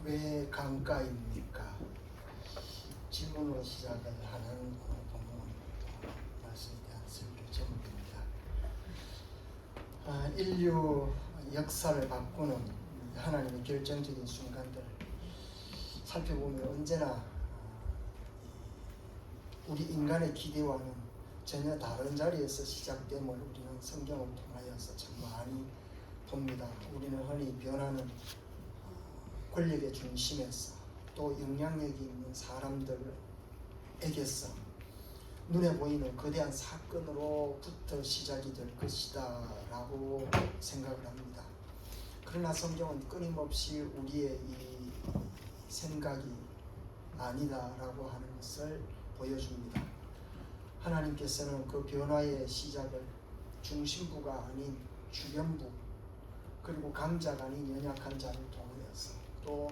왜 강가입니까? 질문으로 시작을 하는 본문 말씀에 대한 설교 제목입니다. 인류 역사를 바꾸는 하나님의 결정적인 순간들 살펴보면 언제나 우리 인간의 기대와는 전혀 다른 자리에서 시작됨을 우리는 성경을 통하여서 참 많이 봅니다. 우리는 흔히 변하는 권력의 중심에서 또 영향력이 있는 사람들에게서 눈에 보이는 거대한 사건으로부터 시작이 될 것이다 라고 생각을 합니다. 그러나 성경은 끊임없이 우리의 이 생각이 아니다 라고 하는 것을 보여줍니다. 하나님께서는 그 변화의 시작을 중심부가 아닌 주변부 그리고 강자가 아닌 연약한 자를 통하여서 또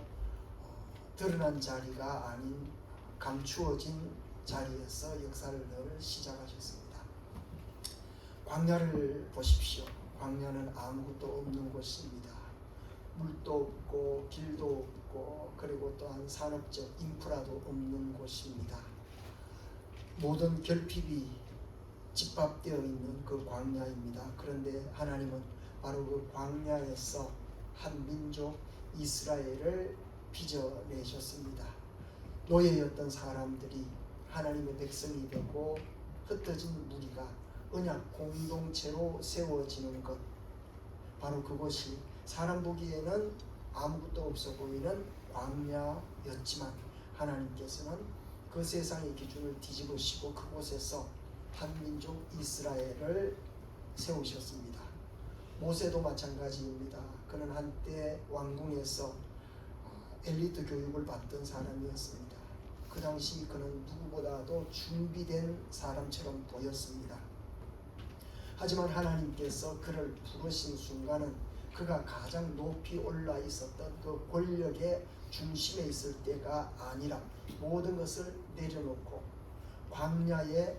드러난 자리가 아닌 감추어진 자리에서 역사를 늘 시작하셨습니다. 광야를 보십시오. 광야는 아무것도 없는 곳입니다. 물도 없고 길도 없고 그리고 또한 산업적 인프라도 없는 곳입니다. 모든 결핍이 집합되어 있는 그 광야입니다. 그런데 하나님은 바로 그 광야에서 한 민족 이스라엘을 빚어내셨습니다. 노예였던 사람들이 하나님의 백성이 되고 흩어진 무리가 언약 공동체로 세워지는 것, 바로 그것이 사람 보기에는 아무것도 없어 보이는 광야였지만 하나님께서는 그 세상의 기준을 뒤집으시고 그곳에서 한 민족 이스라엘을 세우셨습니다. 모세도 마찬가지입니다. 그는 한때 왕궁에서 엘리트 교육을 받던 사람이었습니다. 그 당시 그는 누구보다도 준비된 사람처럼 보였습니다. 하지만 하나님께서 그를 부르신 순간은 그가 가장 높이 올라 있었던 그 권력의 중심에 있을 때가 아니라 모든 것을 내려놓고 광야에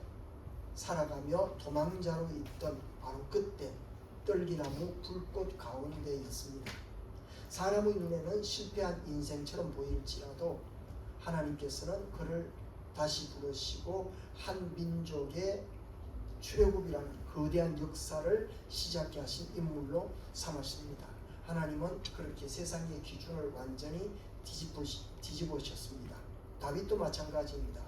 살아가며 도망자로 있던 바로 그때 떨기나무 불꽃 가운데였습니다. 사람의 눈에는 실패한 인생처럼 보일지라도 하나님께서는 그를 다시 부르시고 한 민족의 출애굽이라는 거대한 역사를 시작케 하신 인물로 삼으십니다. 하나님은 그렇게 세상의 기준을 완전히 뒤집으셨습니다. 다윗도 마찬가지입니다.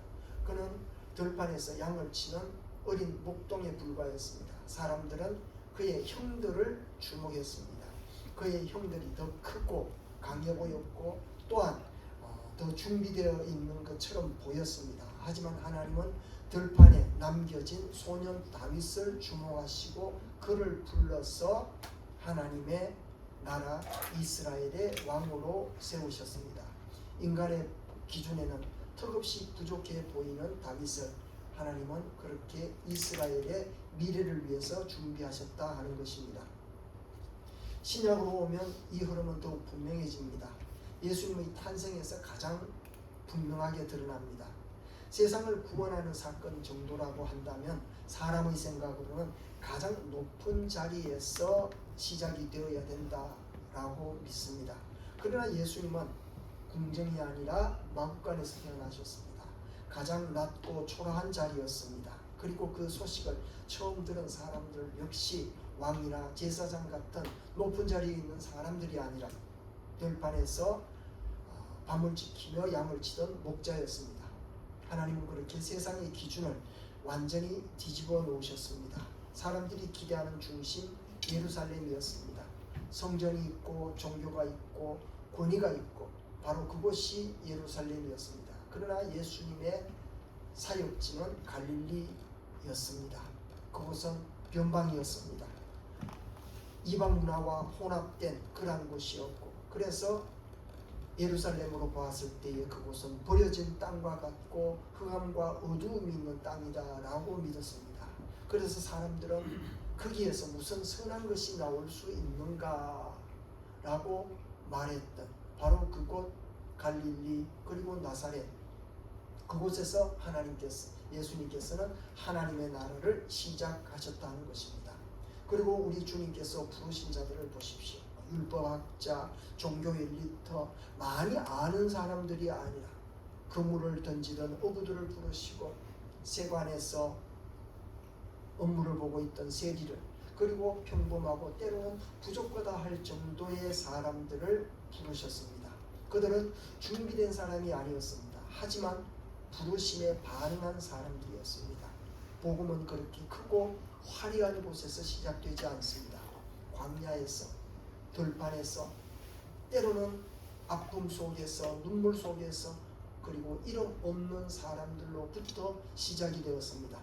그는 들판에서 양을 치는 어린 목동에 불과했습니다. 사람들은 그의 형들을 주목했습니다. 그의 형들이 더 크고 강해 보였고 또한 더 준비되어 있는 것처럼 보였습니다. 하지만 하나님은 들판에 남겨진 소년 다윗을 주목하시고 그를 불러서 하나님의 나라 이스라엘의 왕으로 세우셨습니다. 인간의 기준에는 턱없이 부족해 보이는 다윗을 하나님은 그렇게 이스라엘의 미래를 위해서 준비하셨다 하는 것입니다. 신약으로 오면 이 흐름은 더욱 분명해집니다. 예수님의 탄생에서 가장 분명하게 드러납니다. 세상을 구원하는 사건 정도라고 한다면 사람의 생각으로는 가장 높은 자리에서 시작이 되어야 된다라고 믿습니다. 그러나 예수님은 궁정이 아니라 마구간에서 태어나셨습니다. 가장 낮고 초라한 자리였습니다. 그리고 그 소식을 처음 들은 사람들 역시 왕이나 제사장 같은 높은 자리에 있는 사람들이 아니라 들판에서 밤을 지키며 양을 치던 목자였습니다. 하나님은 그렇게 세상의 기준을 완전히 뒤집어 놓으셨습니다. 사람들이 기대하는 중심 예루살렘이었습니다. 성전이 있고 종교가 있고 권위가 있고 바로 그곳이 예루살렘이었습니다. 그러나 예수님의 사역지는 갈릴리였습니다. 그곳은 변방이었습니다. 이방 문화와 혼합된 그러한 곳이었고 그래서 예루살렘으로 보았을 때에 그곳은 버려진 땅과 같고 흑암과 어두움이 있는 땅이다 라고 믿었습니다. 그래서 사람들은 거기에서 무슨 선한 것이 나올 수 있는가 라고 말했던 바로 그곳 갈릴리 그리고 나사렛, 그곳에서 예수님께서는 하나님의 나라를 시작하셨다는 것입니다. 그리고 우리 주님께서 부르신 자들을 보십시오. 율법학자, 종교 엘리트, 많이 아는 사람들이 아니라 그물을 던지던 어부들을 부르시고 세관에서 업무를 보고 있던 세리를, 그리고 평범하고 때로는 부족하다 할 정도의 사람들을 부르셨습니다. 그들은 준비된 사람이 아니었습니다. 하지만 부르심에 반응한 사람들이었습니다. 복음은 그렇게 크고 화려한 곳에서 시작되지 않습니다. 광야에서, 들판에서, 때로는 아픔 속에서, 눈물 속에서, 그리고 이름 없는 사람들로부터 시작이 되었습니다.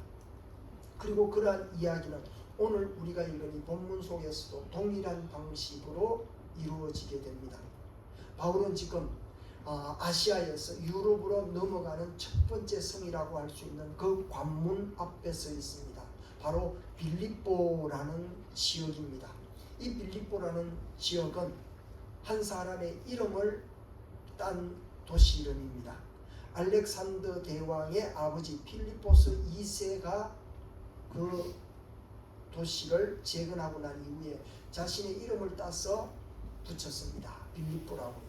그리고 그러한 이야기는 오늘 우리가 읽은 이 본문 속에서도 동일한 방식으로 이루어지게 됩니다. 바울은 지금 아시아에서 유럽으로 넘어가는 첫 번째 성이라고 할 수 있는 그 관문 앞에 서 있습니다. 바로 빌립보라는 지역입니다. 이 빌립보라는 지역은 한 사람의 이름을 딴 도시 이름입니다. 알렉산더 대왕의 아버지 필리포스 2세가 그 도시를 재건하고 난 이후에 자신의 이름을 따서 붙였습니다. 빌립보라고요.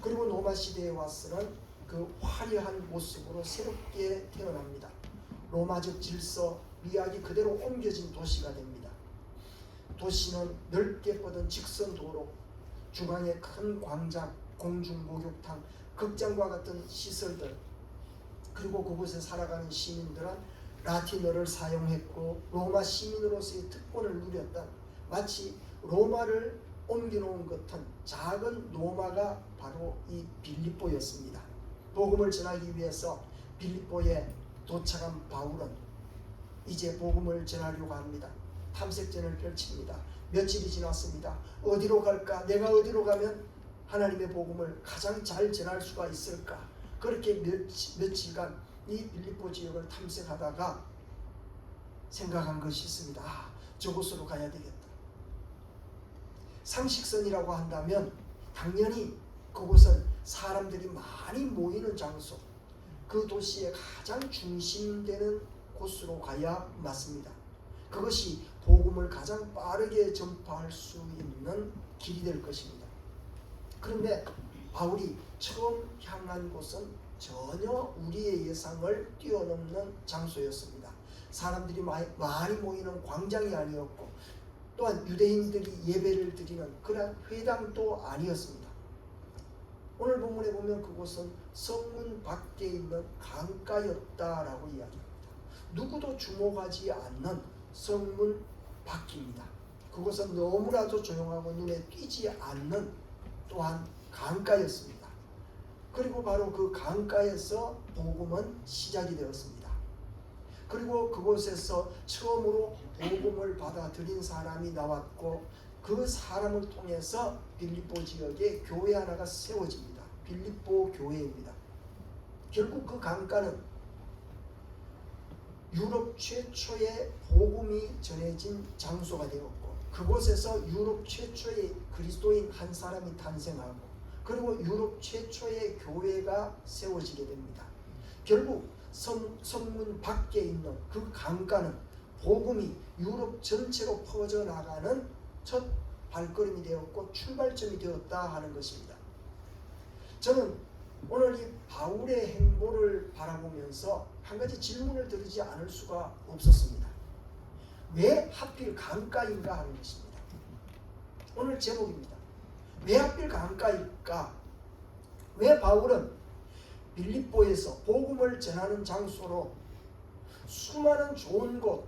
그리고 로마 시대에 와서는 그 화려한 모습으로 새롭게 태어납니다. 로마적 질서, 미학이 그대로 옮겨진 도시가 됩니다. 도시는 넓게 뻗은 직선 도로, 중앙에 큰 광장, 공중 목욕탕, 극장과 같은 시설들, 그리고 그곳에 살아가는 시민들은 라틴어를 사용했고 로마 시민으로서의 특권을 누렸던, 마치 로마를 옮겨놓은 것 같은 작은 로마가 바로 이 빌립보였습니다. 복음을 전하기 위해서 빌립보에 도착한 바울은 이제 복음을 전하려고 합니다. 탐색전을 펼칩니다. 며칠이 지났습니다. 어디로 갈까? 내가 어디로 가면 하나님의 복음을 가장 잘 전할 수가 있을까? 그렇게 며칠간 이 빌립보 지역을 탐색하다가 생각한 것이 있습니다. 저곳으로 가야 되겠다. 상식선이라고 한다면 당연히 그곳은 사람들이 많이 모이는 장소, 그 도시의 가장 중심되는 곳으로 가야 맞습니다. 그것이 복음을 가장 빠르게 전파할 수 있는 길이 될 것입니다. 그런데 바울이 처음 향한 곳은 전혀 우리의 예상을 뛰어넘는 장소였습니다. 사람들이 많이 모이는 광장이 아니었고, 또한 유대인들이 예배를 드리는 그런 회당도 아니었습니다. 오늘 본문에 보면 그곳은 성문 밖에 있는 강가였다라고 이야기합니다. 누구도 주목하지 않는 성문 밖입니다. 그곳은 너무나도 조용하고 눈에 띄지 않는 또한 강가였습니다. 그리고 바로 그 강가에서 복음은 시작이 되었습니다. 그리고 그곳에서 처음으로 복음을 받아들인 사람이 나왔고, 그 사람을 통해서 빌립보 지역에 교회 하나가 세워집니다. 빌립보 교회입니다. 결국 그 강가는 유럽 최초의 복음이 전해진 장소가 되었고, 그곳에서 유럽 최초의 그리스도인 한 사람이 탄생하고, 그리고 유럽 최초의 교회가 세워지게 됩니다. 결국 성문 밖에 있는 그 강가는 복음이 유럽 전체로 퍼져나가는 첫 발걸음이 되었고 출발점이 되었다 하는 것입니다. 저는 오늘 이 바울의 행보를 바라보면서 한 가지 질문을 드리지 않을 수가 없었습니다. 왜 하필 강가인가 하는 것입니다. 오늘 제목입니다. 왜 하필 강가일까? 왜 바울은 빌립보에서 복음을 전하는 장소로 수많은 좋은 곳,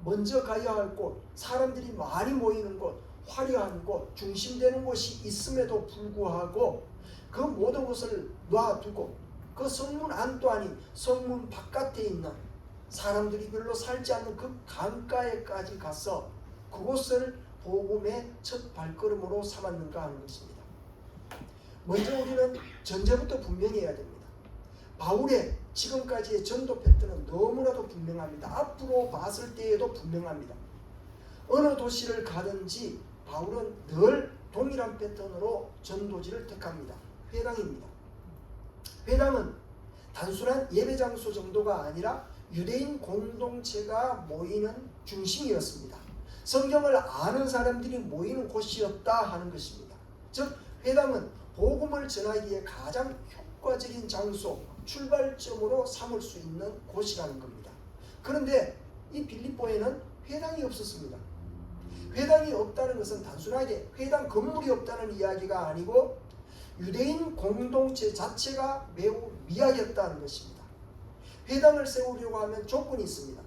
먼저 가야 할 곳, 사람들이 많이 모이는 곳, 화려한 곳, 중심되는 곳이 있음에도 불구하고 그 모든 것을 놔두고 그 성문 안도 아닌 성문 바깥에 있는 사람들이 별로 살지 않는 그 강가에까지 가서 그곳을 복음의 첫 발걸음으로 삼았는가 하는 것입니다. 먼저 우리는 전제부터 분명히 해야 됩니다. 바울의 지금까지의 전도 패턴은 너무나도 분명합니다. 앞으로 봤을 때에도 분명합니다. 어느 도시를 가든지 바울은 늘 동일한 패턴으로 전도지를 택합니다. 회당입니다. 회당은 단순한 예배 장소 정도가 아니라 유대인 공동체가 모이는 중심이었습니다. 성경을 아는 사람들이 모이는 곳이었다 하는 것입니다. 즉 회당은 복음을 전하기에 가장 효과적인 장소, 출발점으로 삼을 수 있는 곳이라는 겁니다. 그런데 이 빌립보에는 회당이 없었습니다. 회당이 없다는 것은 단순하게 회당 건물이 없다는 이야기가 아니고 유대인 공동체 자체가 매우 미약했다는 것입니다. 회당을 세우려고 하면 조건이 있습니다.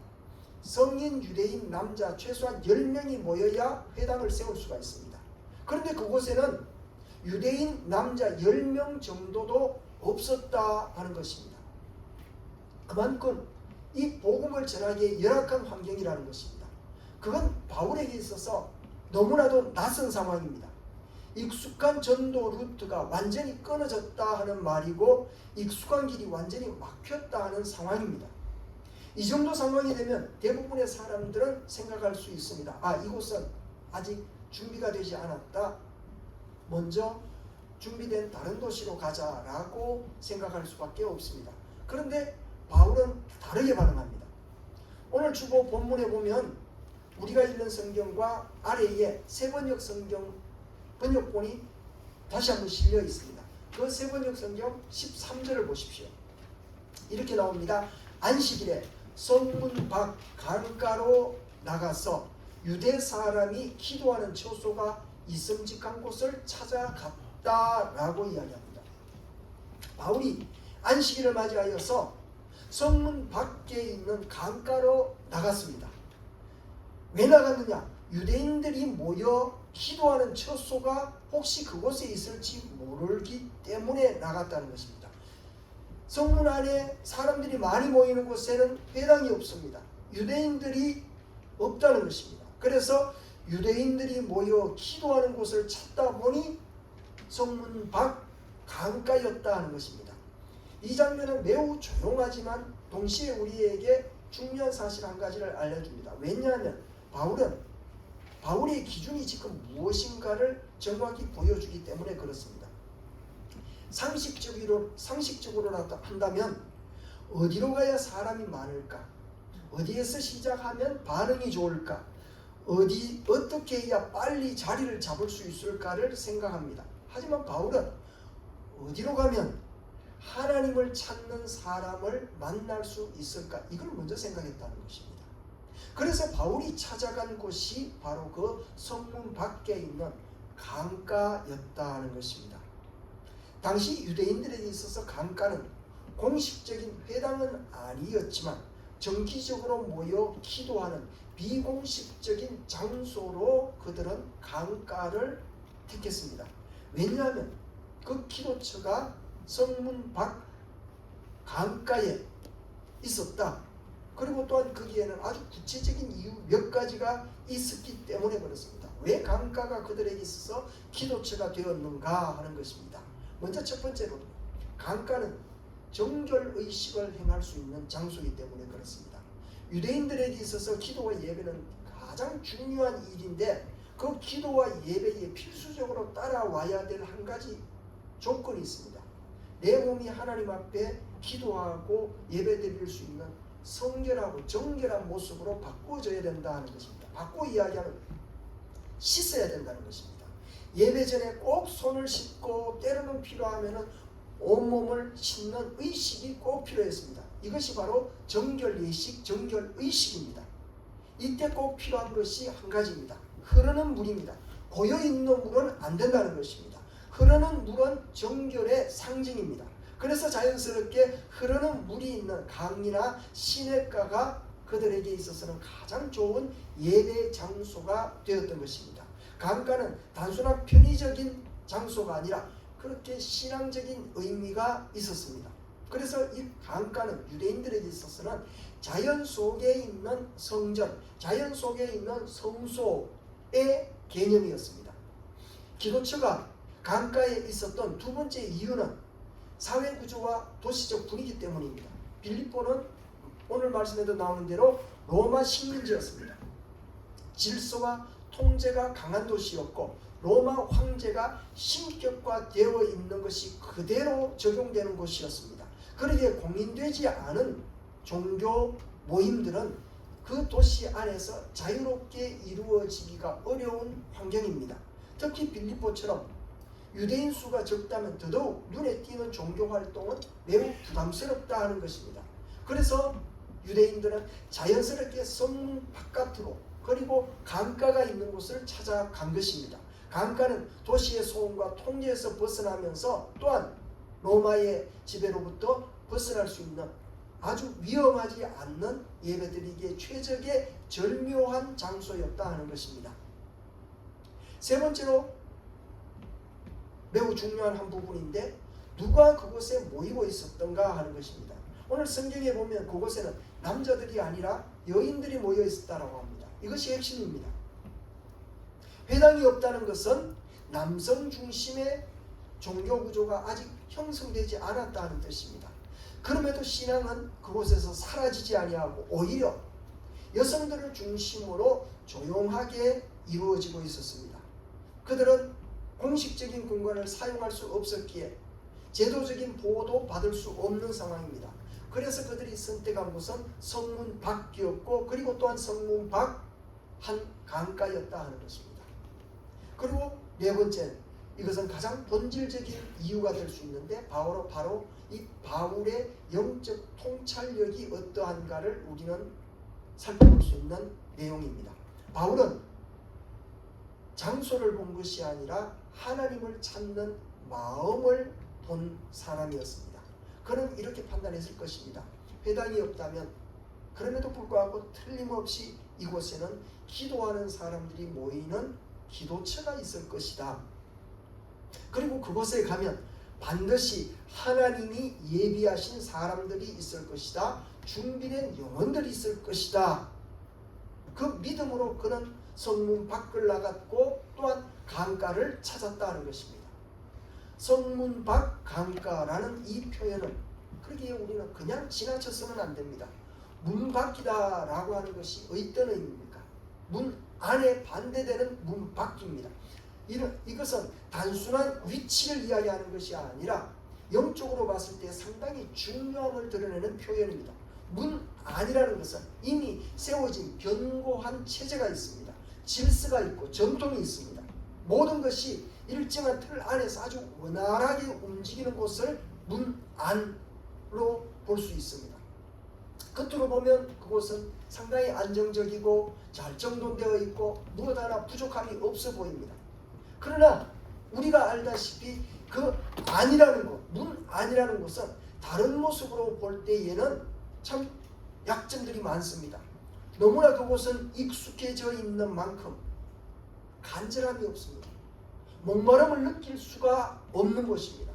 성인 유대인 남자 최소한 10명이 모여야 회당을 세울 수가 있습니다. 그런데 그곳에는 유대인 남자 10명 정도도 없었다 하는 것입니다. 그만큼 이 복음을 전하기에 열악한 환경이라는 것입니다. 그건 바울에게 있어서 너무나도 낯선 상황입니다. 익숙한 전도 루트가 완전히 끊어졌다 하는 말이고 익숙한 길이 완전히 막혔다 하는 상황입니다. 이 정도 상황이 되면 대부분의 사람들은 생각할 수 있습니다. 아, 이곳은 아직 준비가 되지 않았다. 먼저 준비된 다른 도시로 가자라고 생각할 수밖에 없습니다. 그런데 바울은 다르게 반응합니다. 오늘 주보 본문에 보면 우리가 읽는 성경과 아래에 세번역 성경 번역본이 다시 한번 실려 있습니다. 그 세번역 성경 13절을 보십시오. 이렇게 나옵니다. 안식일에 성문 밖 강가로 나가서 유대 사람이 기도하는 처소가 있음직한 곳을 찾아갔다라고 이야기합니다. 바울이 안식일을 맞이하여서 성문 밖에 있는 강가로 나갔습니다. 왜 나갔느냐? 유대인들이 모여 기도하는 처소가 혹시 그곳에 있을지 모르기 때문에 나갔다는 것입니다. 성문 안에 사람들이 많이 모이는 곳에는 회당이 없습니다. 유대인들이 없다는 것입니다. 그래서 유대인들이 모여 기도하는 곳을 찾다 보니 성문 밖 강가였다 하는 것입니다. 이 장면은 매우 조용하지만 동시에 우리에게 중요한 사실 한 가지를 알려줍니다. 왜냐하면 바울의 기준이 지금 무엇인가를 정확히 보여주기 때문에 그렇습니다. 상식적으로 한다면 어디로 가야 사람이 많을까? 어디에서 시작하면 반응이 좋을까? 어떻게 해야 빨리 자리를 잡을 수 있을까를 생각합니다. 하지만 바울은 어디로 가면 하나님을 찾는 사람을 만날 수 있을까? 이걸 먼저 생각했다는 것입니다. 그래서 바울이 찾아간 곳이 바로 그 성문 밖에 있는 강가였다는 것입니다. 당시 유대인들에게 있어서 강가는 공식적인 회당은 아니었지만 정기적으로 모여 기도하는 비공식적인 장소로 그들은 강가를 택했습니다. 왜냐하면 그 기도처가 성문 밖 강가에 있었다. 그리고 또한 거기에는 아주 구체적인 이유 몇 가지가 있었기 때문에 그렇습니다. 왜 강가가 그들에게 있어서 기도처가 되었는가 하는 것입니다. 먼저 첫 번째로 강가는 정결의식을 행할 수 있는 장소이기 때문에 그렇습니다. 유대인들에게 있어서 기도와 예배는 가장 중요한 일인데 그 기도와 예배에 필수적으로 따라와야 될 한 가지 조건이 있습니다. 내 몸이 하나님 앞에 기도하고 예배드릴 수 있는 성결하고 정결한 모습으로 바꾸어져야 된다는 것입니다. 바꿔 이야기하면 씻어야 된다는 것입니다. 예배 전에 꼭 손을 씻고 때로는 필요하면 온몸을 씻는 의식이 꼭 필요했습니다. 이것이 바로 정결예식, 정결의식입니다. 이때 꼭 필요한 것이 한 가지입니다. 흐르는 물입니다. 고여있는 물은 안 된다는 것입니다. 흐르는 물은 정결의 상징입니다. 그래서 자연스럽게 흐르는 물이 있는 강이나 시냇가가 그들에게 있어서는 가장 좋은 예배 장소가 되었던 것입니다. 강가는 단순한 편의적인 장소가 아니라 그렇게 신앙적인 의미가 있었습니다. 그래서 이 강가는 유대인들에게 있어서는 자연 속에 있는 성전, 자연 속에 있는 성소의 개념이었습니다. 기도처가 강가에 있었던 두 번째 이유는 사회 구조와 도시적 분위기 때문입니다. 빌립보는 오늘 말씀에도 나오는 대로 로마 식민지였습니다. 질서와 통제가 강한 도시였고 로마 황제가 신격화되어 있는 것이 그대로 적용되는 곳이었습니다. 그러기에 공인되지 않은 종교 모임들은 그 도시 안에서 자유롭게 이루어지기가 어려운 환경입니다. 특히 빌립보처럼 유대인 수가 적다면 더더욱 눈에 띄는 종교 활동은 매우 부담스럽다 하는 것입니다. 그래서 유대인들은 자연스럽게 성문 바깥으로 그리고 강가가 있는 곳을 찾아간 것입니다. 강가는 도시의 소음과 통제에서 벗어나면서 또한 로마의 지배로부터 벗어날 수 있는 아주 위험하지 않는 예배드리기에 최적의 절묘한 장소였다 하는 것입니다. 세 번째로 매우 중요한 한 부분인데 누가 그곳에 모이고 있었던가 하는 것입니다. 오늘 성경에 보면 그곳에는 남자들이 아니라 여인들이 모여 있었다고 합니다. 이것이 핵심입니다. 회당이 없다는 것은 남성 중심의 종교 구조가 아직 형성되지 않았다는 뜻입니다. 그럼에도 신앙은 그곳에서 사라지지 아니하고 오히려 여성들을 중심으로 조용하게 이루어지고 있었습니다. 그들은 공식적인 공간을 사용할 수 없었기에 제도적인 보호도 받을 수 없는 상황입니다. 그래서 그들이 선택한 곳은 성문 밖이었고 그리고 또한 성문 밖 한 강가였다 하는 것입니다. 그리고 네 번째, 이것은 가장 본질적인 이유가 될 수 있는데 바로 이 바울의 영적 통찰력이 어떠한가를 우리는 살펴볼 수 있는 내용입니다. 바울은 장소를 본 것이 아니라 하나님을 찾는 마음을 본 사람이었습니다. 그는 이렇게 판단했을 것입니다. 회당이 없다면 그럼에도 불구하고 틀림없이 이곳에는 기도하는 사람들이 모이는 기도처가 있을 것이다. 그리고 그곳에 가면 반드시 하나님이 예비하신 사람들이 있을 것이다. 준비된 영혼들이 있을 것이다. 그 믿음으로 그는 성문 밖을 나갔고 또한 강가를 찾았다는 것입니다. 성문 밖 강가라는 이 표현은 그렇게 우리는 그냥 지나쳐서는 안 됩니다. 문 밖이다라고 하는 것이 어떤 의미입니까? 문 안에 반대되는 문 밖입니다. 이것은 단순한 위치를 이야기하는 것이 아니라 영적으로 봤을 때 상당히 중요함을 드러내는 표현입니다. 문 안이라는 것은 이미 세워진 견고한 체제가 있습니다. 질서가 있고 전통이 있습니다. 모든 것이 일정한 틀 안에서 아주 원활하게 움직이는 곳을 문 안으로 볼 수 있습니다. 겉으로 보면 그곳은 상당히 안정적이고 잘 정돈되어 있고 무엇 하나 부족함이 없어 보입니다. 그러나 우리가 알다시피 그 안이라는 것, 문 안이라는 것은 다른 모습으로 볼 때에는 참 약점들이 많습니다. 너무나 그곳은 익숙해져 있는 만큼 간절함이 없습니다. 목마름을 느낄 수가 없는 것입니다.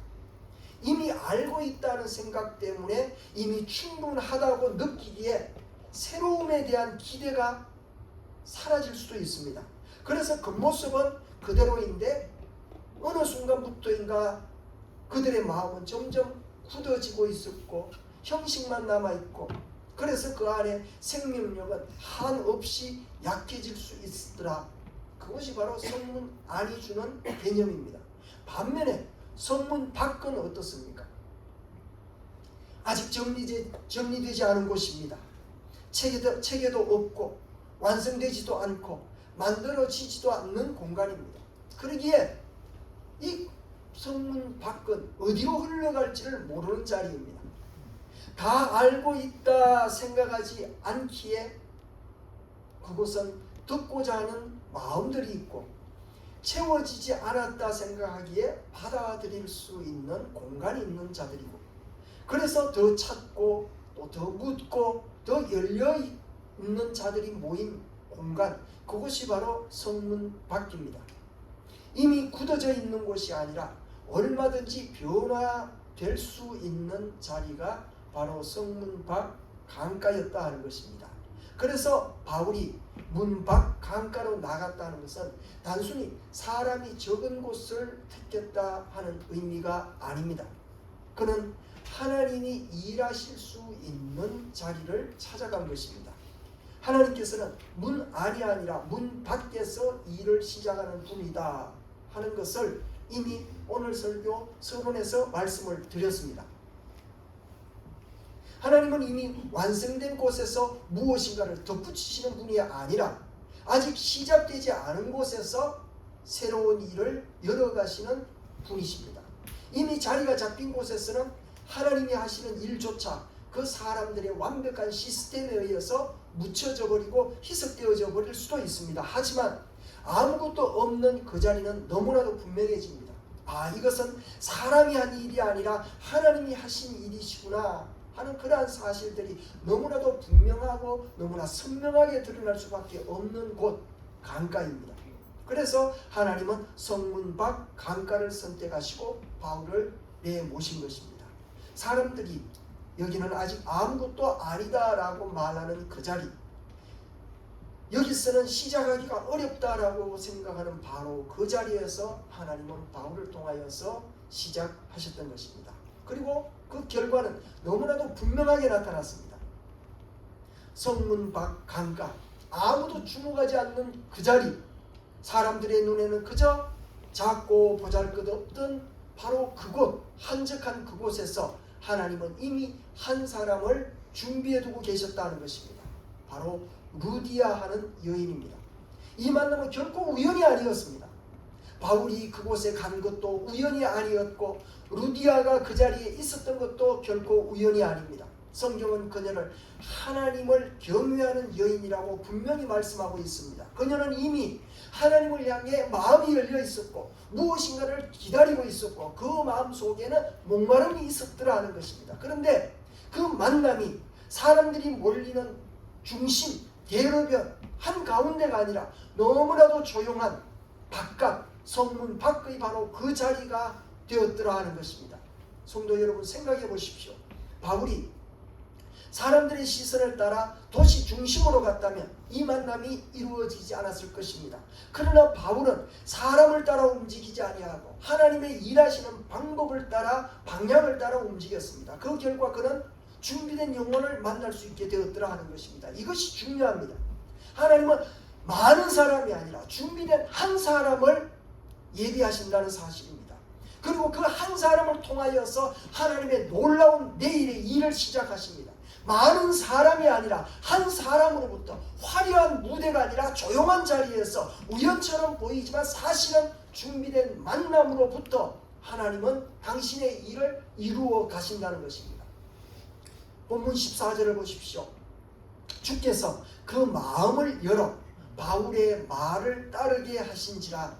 이미 알고 있다는 생각 때문에 이미 충분하다고 느끼기에 새로움에 대한 기대가 사라질 수도 있습니다. 그래서 겉모습은 그대로인데 어느 순간부터인가 그들의 마음은 점점 굳어지고 있었고 형식만 남아있고 그래서 그 안에 생명력은 한없이 약해질 수 있더라. 그것이 바로 성문 안이 주는 개념입니다. 반면에 성문 밖은 어떻습니까? 아직 정리되지 않은 곳입니다. 체계도 없고 완성되지도 않고 만들어지지도 않는 공간입니다. 그러기에 이 성문 밖은 어디로 흘러갈지를 모르는 자리입니다. 다 알고 있다 생각하지 않기에 그곳은 듣고자 하는 마음들이 있고 채워지지 않았다 생각하기에 받아들일 수 있는 공간이 있는 자들이고 그래서 더 찾고 또 더 묻고 더 열려있는 자들이 모인 공간, 그것이 바로 성문 밖입니다. 이미 굳어져 있는 곳이 아니라 얼마든지 변화될 수 있는 자리가 바로 성문 밖 강가였다 하는 것입니다. 그래서 바울이 문 밖 강가로 나갔다는 것은 단순히 사람이 적은 곳을 택했다 하는 의미가 아닙니다. 그는 하나님이 일하실 수 있는 자리를 찾아간 것입니다. 하나님께서는 문 안이 아니라 문 밖에서 일을 시작하는 분이다 하는 것을 이미 오늘 설교 서론에서 말씀을 드렸습니다. 하나님은 이미 완성된 곳에서 무엇인가를 덧붙이시는 분이 아니라 아직 시작되지 않은 곳에서 새로운 일을 열어가시는 분이십니다. 이미 자리가 잡힌 곳에서는 하나님이 하시는 일조차 그 사람들의 완벽한 시스템에 의해서 묻혀져 버리고 희석되어져 버릴 수도 있습니다. 하지만 아무것도 없는 그 자리는 너무나도 분명해집니다. 아, 이것은 사람이 한 일이 아니라 하나님이 하신 일이시구나 하는 그러한 사실들이 너무나도 분명하고 너무나 선명하게 드러날 수밖에 없는 곳, 강가입니다. 그래서 하나님은 성문 밖 강가를 선택하시고 바울을 내모신 것입니다. 사람들이 여기는 아직 아무것도 아니다라고 말하는 그 자리, 여기서는 시작하기가 어렵다라고 생각하는 바로 그 자리에서 하나님은 바울을 통하여서 시작하셨던 것입니다. 그리고 그 결과는 너무나도 분명하게 나타났습니다. 성문 밖 강가, 아무도 주목하지 않는 그 자리, 사람들의 눈에는 그저 작고 보잘것없던 바로 그곳, 한적한 그곳에서 하나님은 이미 한 사람을 준비해두고 계셨다는 것입니다. 바로 루디아 하는 여인입니다. 이 만남은 결코 우연이 아니었습니다. 바울이 그곳에 간 것도 우연이 아니었고 루디아가 그 자리에 있었던 것도 결코 우연이 아닙니다. 성경은 그녀를 하나님을 경외하는 여인이라고 분명히 말씀하고 있습니다. 그녀는 이미 하나님을 향해 마음이 열려 있었고 무엇인가를 기다리고 있었고 그 마음 속에는 목마름이 있었더라 하는 것입니다. 그런데 그 만남이 사람들이 몰리는 중심, 대로변 한가운데가 아니라 너무나도 조용한 바깥, 성문 밖의 바로 그 자리가 되었더라 하는 것입니다. 성도 여러분, 생각해 보십시오. 바울이 사람들의 시선을 따라 도시 중심으로 갔다면 이 만남이 이루어지지 않았을 것입니다. 그러나 바울은 사람을 따라 움직이지 아니하고 하나님의 일하시는 방법을 따라, 방향을 따라 움직였습니다. 그 결과 그는 준비된 영혼을 만날 수 있게 되었더라 하는 것입니다. 이것이 중요합니다. 하나님은 많은 사람이 아니라 준비된 한 사람을 예비하신다는 사실입니다. 그리고 그 한 사람을 통하여서 하나님의 놀라운 내일의 일을 시작하십니다. 많은 사람이 아니라 한 사람으로부터 화려한 무대가 아니라 조용한 자리에서 우연처럼 보이지만 사실은 준비된 만남으로부터 하나님은 당신의 일을 이루어 가신다는 것입니다. 본문 14절을 보십시오. 주께서 그 마음을 열어 바울의 말을 따르게 하신지라.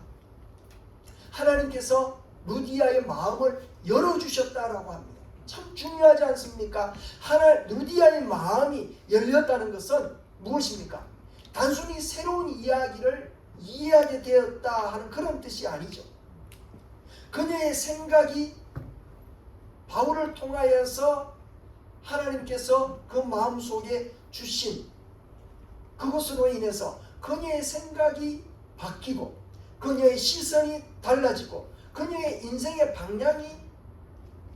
하나님께서 루디아의 마음을 열어주셨다라고 합니다. 참 중요하지 않습니까? 루디아의 마음이 열렸다는 것은 무엇입니까? 단순히 새로운 이야기를 이해하게 되었다 하는 그런 뜻이 아니죠. 그녀의 생각이 바울을 통하여서 하나님께서 그 마음속에 주신 그것으로 인해서 그녀의 생각이 바뀌고 그녀의 시선이 달라지고 그녀의 인생의 방향이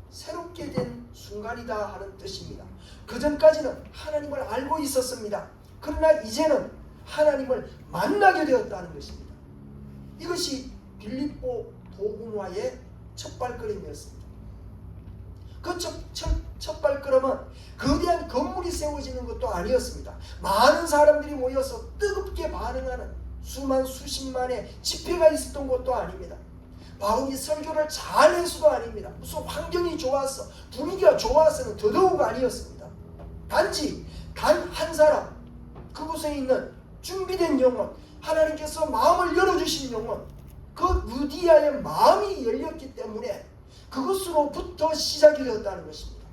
새롭게 된 순간이다 하는 뜻입니다. 그전까지는 하나님을 알고 있었습니다. 그러나 이제는 하나님을 만나게 되었다는 것입니다. 이것이 빌립보 복음화의 첫 발걸음이었습니다. 그 첫 발걸음은 거대한 건물이 세워지는 것도 아니었습니다. 많은 사람들이 모여서 뜨겁게 반응하는 수십만의 집회가 있었던 것도 아닙니다. 바울이 설교를 잘해서도 아닙니다. 무슨 환경이 좋아서 분위기가 좋아서는 더더욱 아니었습니다. 단지 단 한 사람, 그곳에 있는 준비된 영혼, 하나님께서 마음을 열어주신 영혼, 그 루디아의 마음이 열렸기 때문에 그것으로부터 시작이 되었다는 것입니다.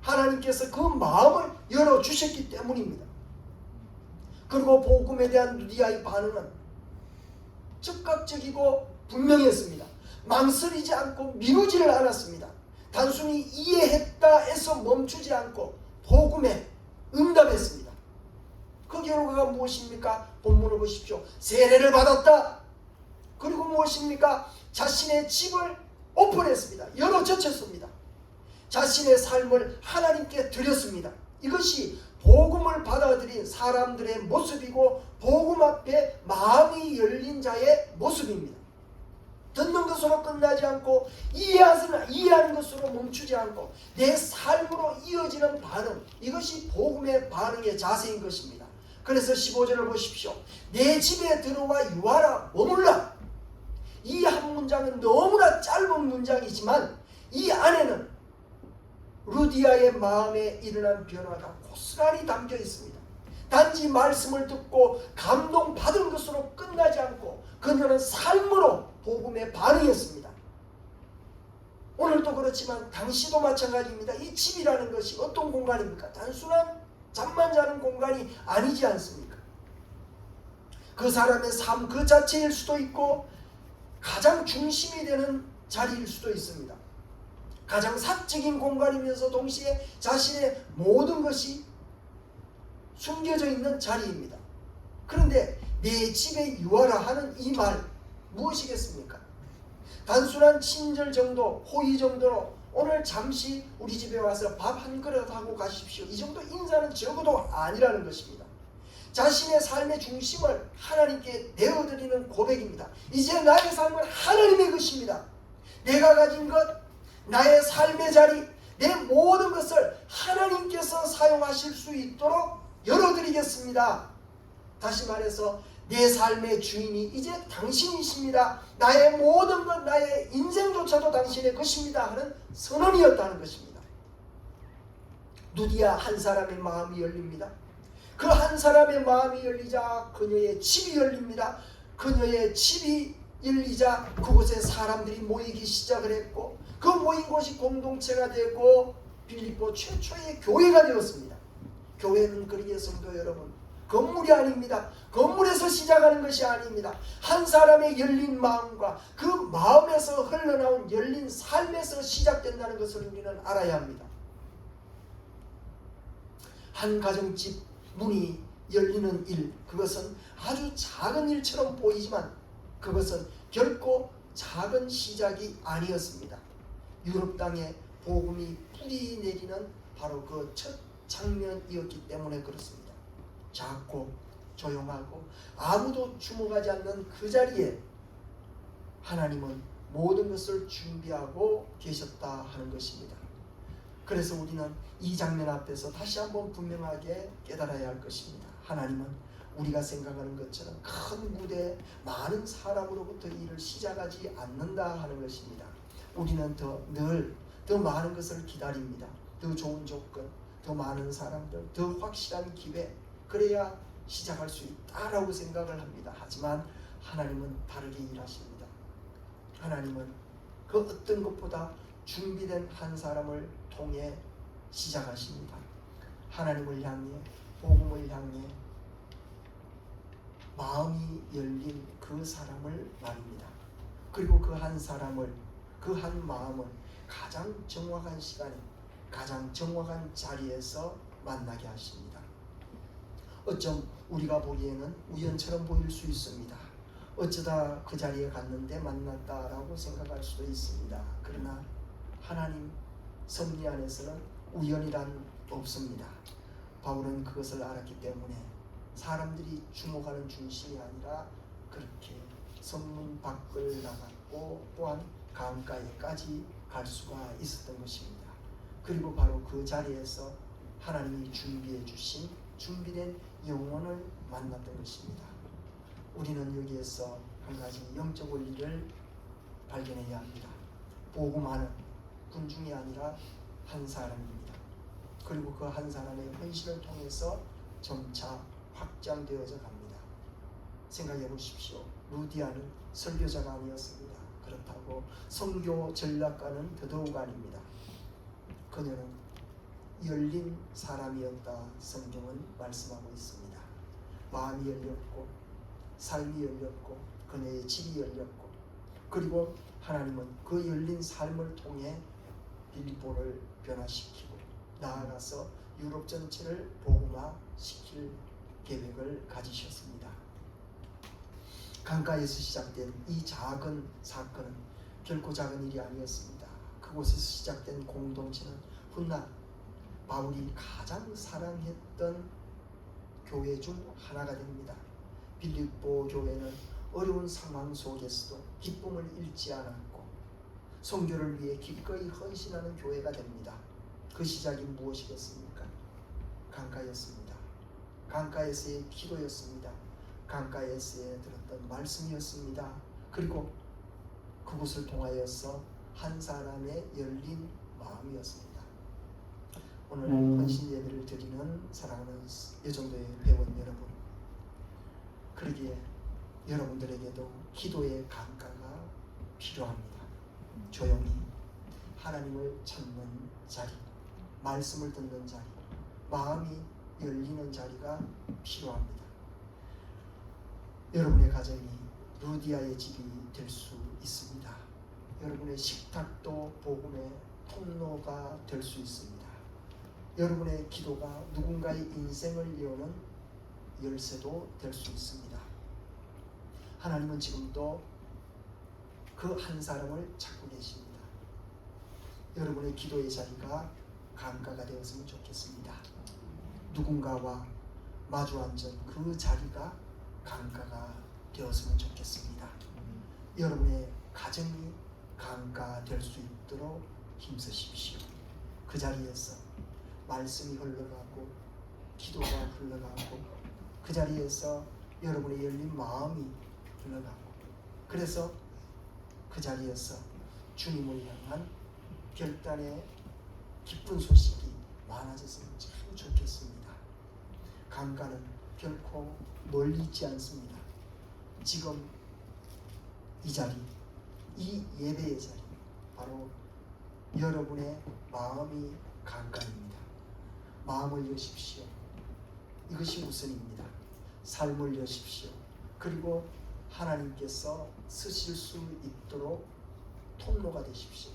하나님께서 그 마음을 열어주셨기 때문입니다. 그리고 복음에 대한 루디아의 반응은 즉각적이고 분명했습니다. 망설이지 않고 미루지를 않았습니다. 단순히 이해했다 해서 멈추지 않고 복음에 응답했습니다. 그 결과가 무엇입니까? 본문을 보십시오. 세례를 받았다. 그리고 무엇입니까? 자신의 집을 오픈했습니다. 열어젖혔습니다. 자신의 삶을 하나님께 드렸습니다. 이것이 복음을 받아들인 사람들의 모습이고 복음 앞에 마음이 열린 자의 모습입니다. 듣는 것으로 끝나지 않고 이해하는 것으로 멈추지 않고 내 삶으로 이어지는 반응, 이것이 복음의 반응의 자세인 것입니다. 그래서 15절을 보십시오. 내 집에 들어와 유하라 머물라. 이 한 문장은 너무나 짧은 문장이지만 이 안에는 루디아의 마음에 일어난 변화가 고스란히 담겨 있습니다. 단지 말씀을 듣고 감동받은 것으로 끝나지 않고 그녀는 삶으로 복음에 반응했습니다. 오늘도 그렇지만 당시도 마찬가지입니다. 이 집이라는 것이 어떤 공간입니까? 단순한 잠만 자는 공간이 아니지 않습니까? 그 사람의 삶 그 자체일 수도 있고 가장 중심이 되는 자리일 수도 있습니다. 가장 사적인 공간이면서 동시에 자신의 모든 것이 숨겨져 있는 자리입니다. 그런데 내 집에 유하라 하는 이 말 무엇이겠습니까? 단순한 친절 정도, 호의 정도로 오늘 잠시 우리 집에 와서 밥 한 그릇 하고 가십시오, 이 정도 인사는 적어도 아니라는 것입니다. 자신의 삶의 중심을 하나님께 내어드리는 고백입니다. 이제 나의 삶은 하나님의 것입니다. 내가 가진 것, 나의 삶의 자리, 내 모든 것을 하나님께서 사용하실 수 있도록 열어드리겠습니다. 다시 말해서 내 삶의 주인이 이제 당신이십니다. 나의 모든 것, 나의 인생조차도 당신의 것입니다 하는 선언이었다는 것입니다. 루디아 한 사람의 마음이 열립니다. 그 한 사람의 마음이 열리자 그녀의 집이 열립니다. 그녀의 집이 열리자 그곳에 사람들이 모이기 시작을 했고 그 모인 곳이 공동체가 되고 빌립보 최초의 교회가 되었습니다. 교회는 그러기에 성도 여러분, 건물이 아닙니다. 건물에서 시작하는 것이 아닙니다. 한 사람의 열린 마음과 그 마음에서 흘러나온 열린 삶에서 시작된다는 것을 우리는 알아야 합니다. 한 가정집 문이 열리는 일, 그것은 아주 작은 일처럼 보이지만 그것은 결코 작은 시작이 아니었습니다. 유럽 땅에 복음이 뿌리 내리는 바로 그 첫 장면이었기 때문에 그렇습니다. 작고 조용하고 아무도 주목하지 않는 그 자리에 하나님은 모든 것을 준비하고 계셨다 하는 것입니다. 그래서 우리는 이 장면 앞에서 다시 한번 분명하게 깨달아야 할 것입니다. 하나님은 우리가 생각하는 것처럼 큰 무대, 많은 사람으로부터 일을 시작하지 않는다 하는 것입니다. 우리는 늘 더 많은 것을 기다립니다. 더 좋은 조건, 더 많은 사람들, 더 확실한 기회, 그래야 시작할 수 있다라고 생각을 합니다. 하지만 하나님은 다르게 일하십니다. 하나님은 그 어떤 것보다 준비된 한 사람을 통해 시작하십니다. 하나님을 향해, 복음을 향해 마음이 열린 그 사람을 말입니다. 그리고 그 한 사람을, 그 한 마음을 가장 정확한 시간에, 가장 정확한 자리에서 만나게 하십니다. 어쩜 우리가 보기에는 우연처럼 보일 수 있습니다. 어쩌다 그 자리에 갔는데 만났다라고 생각할 수도 있습니다. 그러나 하나님 섭리 안에서는 우연이란 없습니다. 바울은 그것을 알았기 때문에 사람들이 주목하는 중심이 아니라 그렇게 성문 밖을 나갔고 또한 강가에까지 갈 수가 있었던 것입니다. 그리고 바로 그 자리에서 하나님이 준비해 주신 준비된 영혼을 만났던 것입니다. 우리는 여기에서 한 가지 영적 원리를 발견해야 합니다. 복음하는 군중이 아니라 한 사람입니다. 그리고 그 한 사람의 헌신을 통해서 점차 확장되어져 갑니다. 생각해 보십시오. 루디아는 설교자가 아니었습니다. 그렇다고 선교 전략가는 더더욱 아닙니다. 그녀는 열린 사람이었다 성경은 말씀하고 있습니다. 마음이 열렸고 삶이 열렸고 그녀의 집이 열렸고 그리고 하나님은 그 열린 삶을 통해 빌립보를 변화시키고 나아가서 유럽 전체를 복음화시킬 계획을 가지셨습니다. 강가에서 시작된 이 작은 사건은 결코 작은 일이 아니었습니다. 그곳에서 시작된 공동체는 훗날 바울이 가장 사랑했던 교회 중 하나가 됩니다. 빌립보 교회는 어려운 상황 속에서도 기쁨을 잃지 않았고 선교를 위해 기꺼이 헌신하는 교회가 됩니다. 그 시작이 무엇이겠습니까? 강가였습니다. 강가에서의 기도였습니다. 강가에서의 들었던 말씀이었습니다. 그리고 그곳을 통하여서 한 사람의 열린 마음이었습니다. 오늘 헌신 예배를 드리는 사랑하는 여정도의 회원 여러분, 그러기에 여러분들에게도 기도의 강가가 필요합니다. 조용히 하나님을 찾는 자리, 말씀을 듣는 자리, 마음이 열리는 자리가 필요합니다. 여러분의 가정이 루디아의 집이 될 수 있습니다. 여러분의 식탁도 복음의 통로가 될 수 있습니다. 여러분의 기도가 누군가의 인생을 여는 열쇠도 될 수 있습니다. 하나님은 지금도 그 한 사람을 찾고 계십니다. 여러분의 기도의 자리가 강가가 되었으면 좋겠습니다. 누군가와 마주 앉은 그 자리가 강가가 되었으면 좋겠습니다. 여러분의 가정이 강가 될 수 있도록 힘쓰십시오. 그 자리에서 말씀이 흘러가고 기도가 흘러가고 그 자리에서 여러분의 열린 마음이 흘러가고 그래서 그 자리에서 주님을 향한 결단의 기쁜 소식이 많아졌으면 참 좋겠습니다. 강가는 결코 멀리 있지 않습니다. 지금 이 자리, 이 예배의 자리, 바로 여러분의 마음이 강가입니다. 마음을 여십시오. 이것이 우선입니다. 삶을 여십시오. 그리고 하나님께서 쓰실 수 있도록 통로가 되십시오.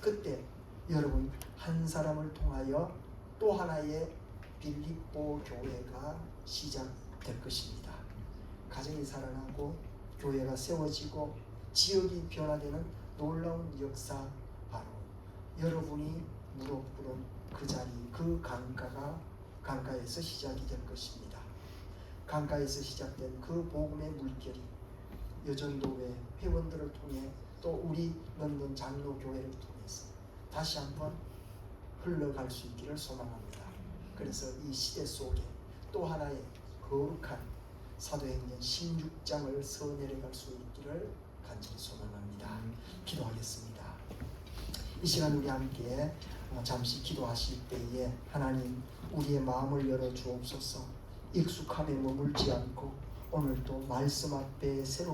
그때 여러분 한 사람을 통하여 또 하나의 빌립보 교회가 시작될 것입니다. 가정이 살아나고 교회가 세워지고 지역이 변화되는 놀라운 역사, 바로 여러분이 무릎 꿇은 그 자리, 그 강가에서 시작이 될 것입니다. 강가에서 시작된 그 복음의 물결이 여전도회 회원들을 통해 또 우리 런던 장로교회를 통해서 다시 한번 흘러갈 수 있기를 소망합니다. 그래서 이 시대 속에 또 하나의 거룩한 사도행전 16장을 써내려갈 수 있기를 간절히 소망합니다. 기도하겠습니다. 이 시간 우리 함께 잠시 기도하실 때에 하나님 우리의 마음을 열어 주옵소서. 익숙함에 머물지 않고 오늘도 말씀 앞에 새로